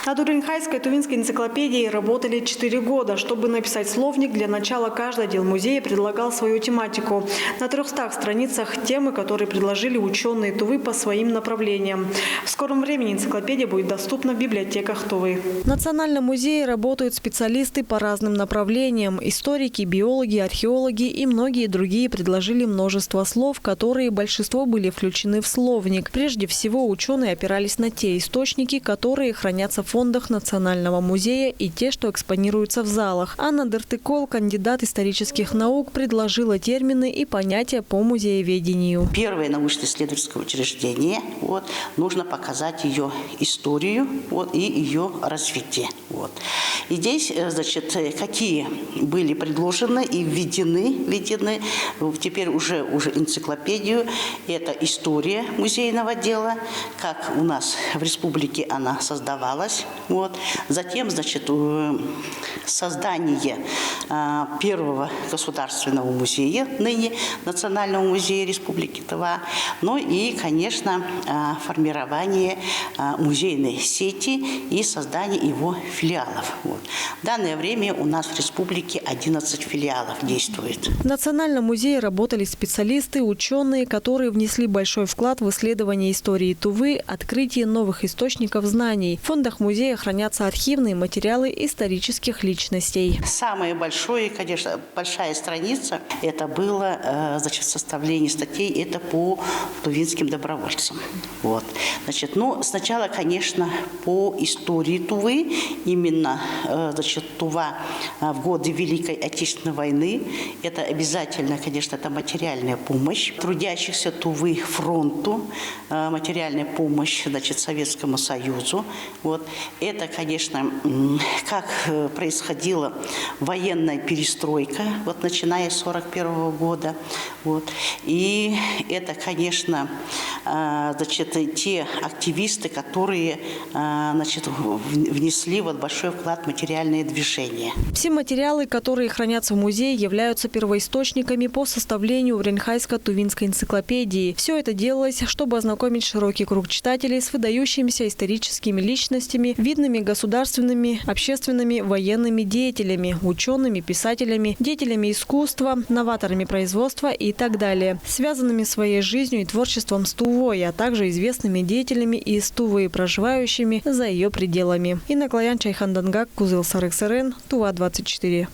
Над Уренхайской тувинской энциклопедией работали 4 года. Чтобы написать словник, для начала каждый отдел музея предлагал свою тематику. На 300 страницах темы, которые предложили ученые Тувы по своим направлениям. В скором времени энциклопедия будет доступна в библиотеках Тувы. В Национальном музее работают специалисты по разным направлениям. Историки, биологи, археологи и многие другие предложили множество слов, которые большинство были включены в словник. Прежде всего, ученые опирались на те источники, которые хранятся в фондах Национального музея, и те, что экспонируются в залах. Анна Дертыкол, кандидат исторических наук, предложила термины и понятия по музееведению. Первое научно-исследовательское учреждение, нужно показать ее историю и ее развитие. И здесь, какие были предложены и введены теперь уже энциклопедию. Это история музейного дела, как у нас в республике она создавалась. Затем, создание первого государственного музея, ныне Национального музея Республики Тыва. Ну и, конечно, формирование музейной сети и создание его филиалов. В данное время у нас в республике 11 филиалов действует. В Национальном музее работали специалисты, ученые, которые внесли большой вклад в исследование истории Тувы, открытие новых источников знаний. В фондах музея хранятся архивные материалы исторических личностей. Самое большое, конечно, большая страница, это было составление статей, это по тувинским добровольцам. Сначала, конечно, по истории Тувы, именно Тува в годы Великой Отечественной войны. Это обязательно, конечно, это материальная помощь трудящихся Тувы фронту, материальная помощь, Советскому Союзу. Это, конечно, как происходила военная перестройка, начиная с 1941 года. И это, конечно, те активисты, которые внесли большой вклад в материальные движения. Все материалы, которые хранятся в музее, являются первоисточниками по составлению Уренхайско-тувинской энциклопедии. Все это делалось, чтобы ознакомить широкий круг читателей с выдающимися историческими личностями, видными государственными, общественными, военными деятелями, учеными, писателями, деятелями искусства, новаторами производства и так далее, связанными своей жизнью и творчеством с Тувой, а также известными деятелями из Тувы, проживающими за ее пределами. Инна Клоян, Чайхан Дангак, Кузыл Сарык Сырен, Тува 24.